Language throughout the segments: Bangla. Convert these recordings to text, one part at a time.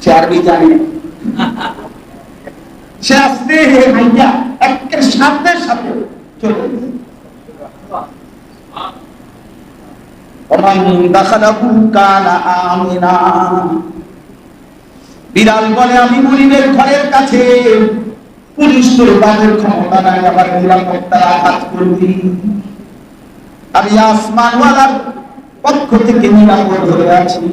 সে আরবি জানে, সে আসতে হাইয়া একের সাথে সাথে চলে গেছে। বিড়াল বলে আমি মুনিবের ঘরের কাছে, পুলিশ তোর বাদের ক্ষমতা নাই আবার নিরাপত্তার আঘাত করবি। আমি আসমানওয়ালার পক্ষ থেকে নিরাপদ হয়ে আছি।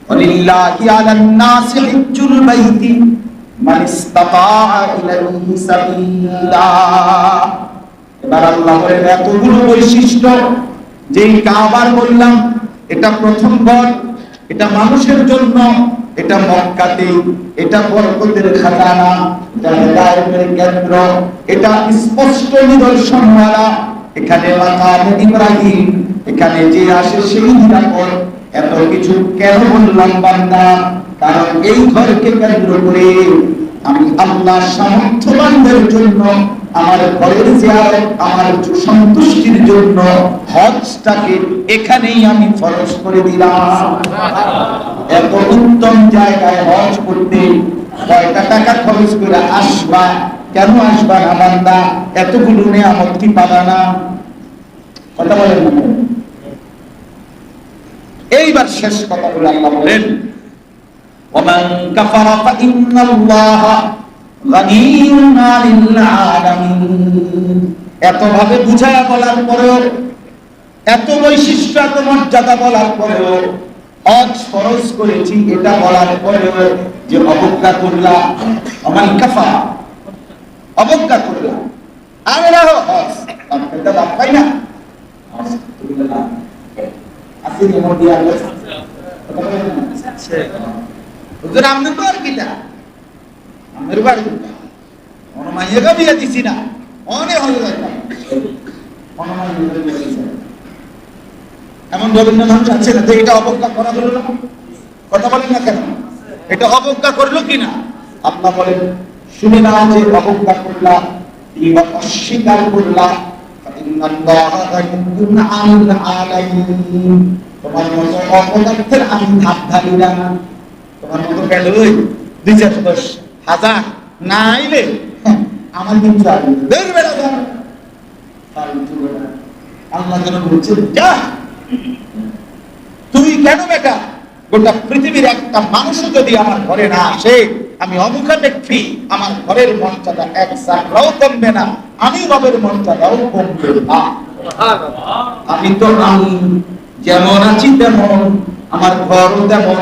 ওয়ালিল্লাহি আলান নাসি হিজ্জুল বাইতি মান ইসতাতা ইলাইহি সাবিলা। এবার আল্লাহ বলেন এতগুলো বৈশিষ্ট্য যেই কাবার বললাম, এটা প্রথম ঘর, এটা মানুষের জন্য, এটা মক্কাতে, এটা বরকতের খাজানা, এটা হেদায়েতের কেন্দ্র, এটা স্পষ্ট নিদর্শনওয়ালা, এখানে মাকাম ইব্রাহিম, এখানে যে আসে সেই নিরাপদ। এত কিছু কেন বললাম বান্দা? কারণ এই ঘরকে কেন্দ্র করে আমি আল্লাহ সামর্থ্যবানদের জন্য আমার ঘরের জিয়ারত, আমার সন্তুষ্টির জন্য হজটাকে এখানেই আমি ফরজ করে দিলাম। এত উত্তম জায়গায় হজ করতে কয়টা টাকা খরচ করে আসবা? কেন আসবা না বান্দা? এতগুলো নিয়ামত কি পাবা না? কথা বলেন না। এইবার শেষ কথা বলে আল্লাহ বলেন ওমান কাফারা ফাইন্নাল্লাহা গানিয়্যুন আনিল আলামিন। এত ভাবে বুঝায়া বলার পরেও, এত বৈশিষ্ট্য, এত মর্যাদা বলার পরেও, হজ ফরজ করেছি এটা বলার পরেও যে অবজ্ঞা করলা, ওমান কাফারা, অবজ্ঞা করলা, আমরা হজ এটা লাভ পাই না। আসি নিয়ম দিয়া আছে হুজুর আমনে তো আর কিটা আমের বাড়ি কোন মাইয়াকে বিয়ে দিছি না, অনেক হয়ে যায় কোন মাইয়াকে বিয়ে দিছি এমন রবীন্দ্র মানুষ আছে না? তো এটা অবজ্ঞা করা হলো না? কথা বলেন না কেন? এটা অবজ্ঞা করলো কিনা? আল্লাহ বলেন শুনে না যে অবজ্ঞা করলা, কিংবা অস্বীকার করলা, ইন্নাল্লাহা গানিয়্যুন আনিল আলামিন। তোমার মতো অপদার্থের আমি ধাপ ধারি না। তোমার মতো গেল ২-১০,০০০ না আইলে আমার কিন্তু আল্লাহ যেন বলছেন যা তুই কেন বেটা, গোটা পৃথিবীর একটা মানুষও যদি আমার ঘরে না আসে, আমি অমুখা ব্যক্তি, আমার ঘরের মর্যাদা এক জাররাও কমবে না, আমি রবের মর্যাদাও কমবে না। আমি তো আমি যেমন আছি তেমন, আমার ঘরও তেমন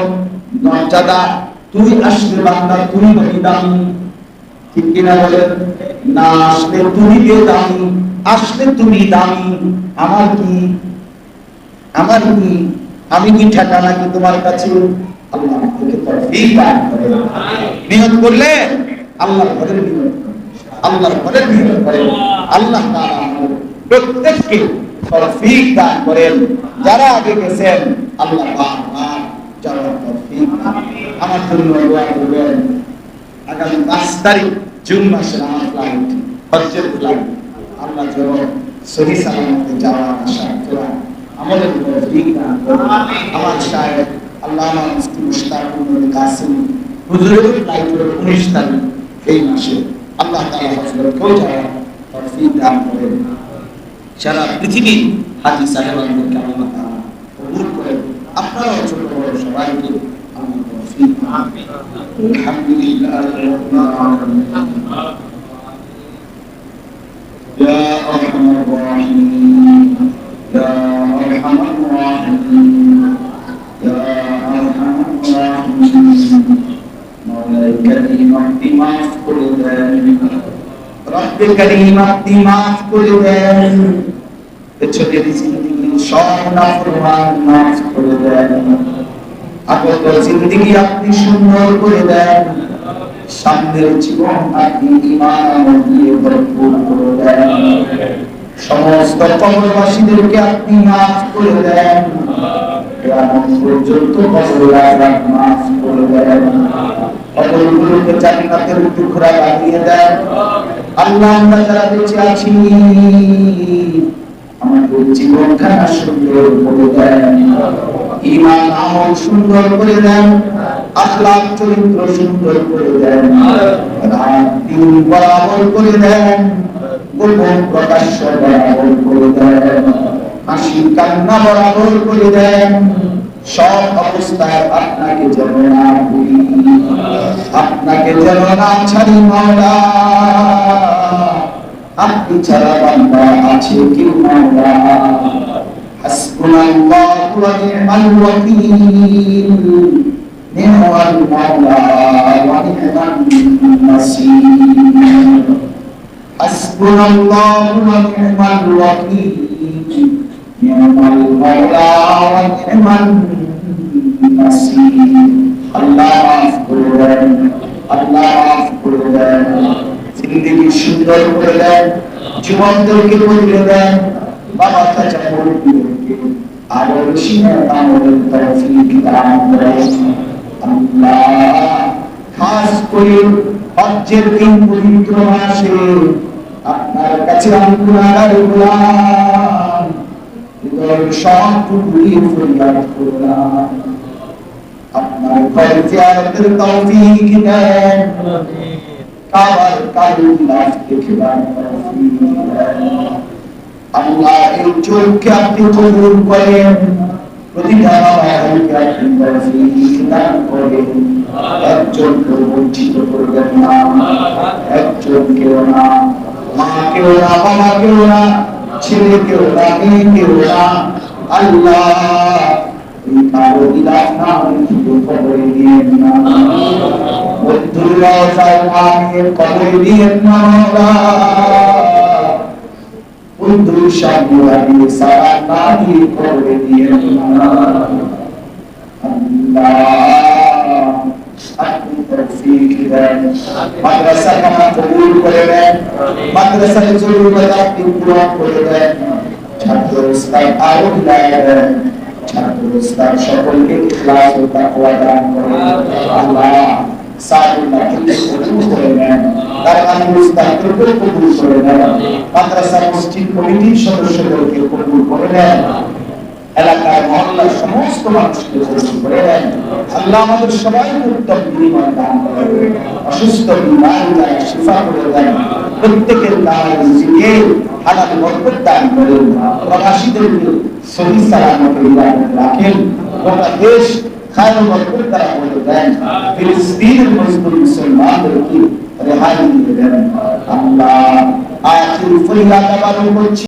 মর্যাদা। তুই আসলে বান্দা তুই নবী দামি, ঠিক কিনা বলেন? না আসলে তুমি কে দামি, আসলে তুমি দামি। আমার কি, আমার কি, আমি কি ঠেকা নাকি তোমার কাছে? আল্লাহ আমাকে তৌফিক দান করেন। নিয়ত করলে আল্লাহর ঘরের নিয়ত, আল্লাহর ঘরের নিয়ত করেন। আল্লাহ তাআলা আমাদের প্রত্যেককে তৌফিক দান করেন। যারা আগে গেছেন আল্লাহ পাক যারা তৌফিক আমার জন্য দোয়া করবেন। আগামী ৫ তারিখ জুন মাসের আমার ফ্লাইট, হজ্জের ফ্লাইট, আল্লাহ যেন সহি সালামতে যাওয়া আসা করা আমাদের তৌফিক দান করেন। আমার সাহেব আল্লামা মুফতি মুশতাকুল কাসেম হুজুরের ফ্লাইট হলো ১৯ তারিখ এই মাসে। আল্লাহ তাআলা হজরতকেও যাওয়া তৌফিক দান করেন। সারা পৃথিবীর হাজী সাহেবানদেরকে আল্লাহ তাআলা কবুল করেন। আপনারাও ছোট বড় সবাইকে আল্লাহ তৌফিক দান। আলহামদুলিল্লাহি রাব্বিল আলামিন। ইয়া আরহামার রাহিমিন, ইয়া আরহামার রাহিমিন, ইয়া আরহামার রাহিমিন। মাওলাই কারীম আপনি মাফ করে দেন, রব্বে কারীম আপনি মাফ করে দেন। ছোটের জিন্দেগি সব নাফরমান মাফ করে দেন। আগত জিন্দেগি আপনি সুন্দর করে দেন। সামনের জীবন আপনি ঈমান দিয়ে ভরপুর করে দেন। সমস্ত কবরবাসীদেরকে আপনি মাফ করে দেন। কিয়ামত পর্যন্ত কবর আযাব মাফ করে দেন। কবরগুলোকে জান্নাতের টুকরা বানিয়ে দেন। আল্লাহ আমরা যারা বেঁচে আছি আমাদের জীবনখানা সুন্দর করে দেন। ঈমান আমল সুন্দর করে দেন, আখলাক চরিত্র সুন্দর করে দেন, রাত দিন বরাবর করে দেন, গোপন প্রকাশ্য বরাবর করে দেন, হাসি কান্না বরাবর করে দেন। সব অবস্থায় আপনাকে যেন না ভুলি, আপনাকে যেন না ছাড়ি মাওলা। আপনি ছাড়া বান্দা আছে কি মাওলা? হাসবুনাল্লাহু ওয়া নি'মাল ওয়াকিল, নি'মাল মাওলা ওয়া নি'মান নাসীর। হাসবুনাল্লাহু ওয়া নি'মাল ওয়াকিল, নি'মাল মাওলা ওয়া নি'মান নাসীর। আল্লাহ মাফ করে দেন, আল্লাহ মাফ করে দেন, জিন্দেগি সুন্দর করে দেন, জীবনকে বদলে দেন। বাবা চাচা মুরব্বিদেরকে আরো বেশি আমলের তৌফিক দান করেন আল্লাহ। খাস করে হজ্জের দিন পবিত্র মাসে আপনার কাছে আমি গুনাহগার গোলাম, হৃদয়ের সবটুকু ফরিয়াদ করলাম, আপনার ঘর জিয়ারতের তৌফিক দেন, কাবার কায়ুল্লাহ দেখবার তৌফিক দেন আল্লাহ। এই চোখকে আপনি কবুল করেন, প্রতিটা ভাইকে আপনি তৌফিক দান করেন, একজনকে বঞ্চিত করবেন না, একজনকেও না, মাকেও না, বাবাকেও না, ছেলেকেও না, মেয়েকেও না। আল্লাহ এই কারো দিলাম না, কবরে দিয়েন না, মধ্যুরাও সালমানের কবরে দিয়েন না বন্ধু সামনে সারা নাহি করে দিয়ে আল্লাহ আপনি তৌফিক দেন, মাদ্রাসা কামা কবুল করে নেন, মাদ্রাসার জরুরত আপনি পূরণ করে দেন, ছাত্র উস্তাদ আরো হিদায়াত দেন, ছাত্র উস্তাদ সকলকে ইখলাস ও তাকওয়া দান করেন আল্লাহ। সাদুল্লাহকে কবুল করে নেন, দারগাহ উস্তাদকে কবুল করে নেন, মাদ্রাসা মসজিদ কমিটির সদস্যদেরকে কবুল করে নেন, এলাকার মহল্লার সমস্ত মানুষকে কবুল করে নেন আল্লাহ। আমাদের সবাইকে উত্তম ঈমান দান করেন, অসুস্থ বিমারীদের শিফা করে দেন, প্রত্যেকের দাওয়াত রিজিকে হালাল বরকত দান করেন, প্রবাসীদেরকে সহি সালামত রাখেন, গোটা দেশ খায়র বরকত দ্বারা ভরে দেন, ফিলিস্তিনের মজলুম মুসলমানদেরকে রেহাই দিয়ে দেন আল্লাহ। আখির ফরিয়াদ আবার করছি।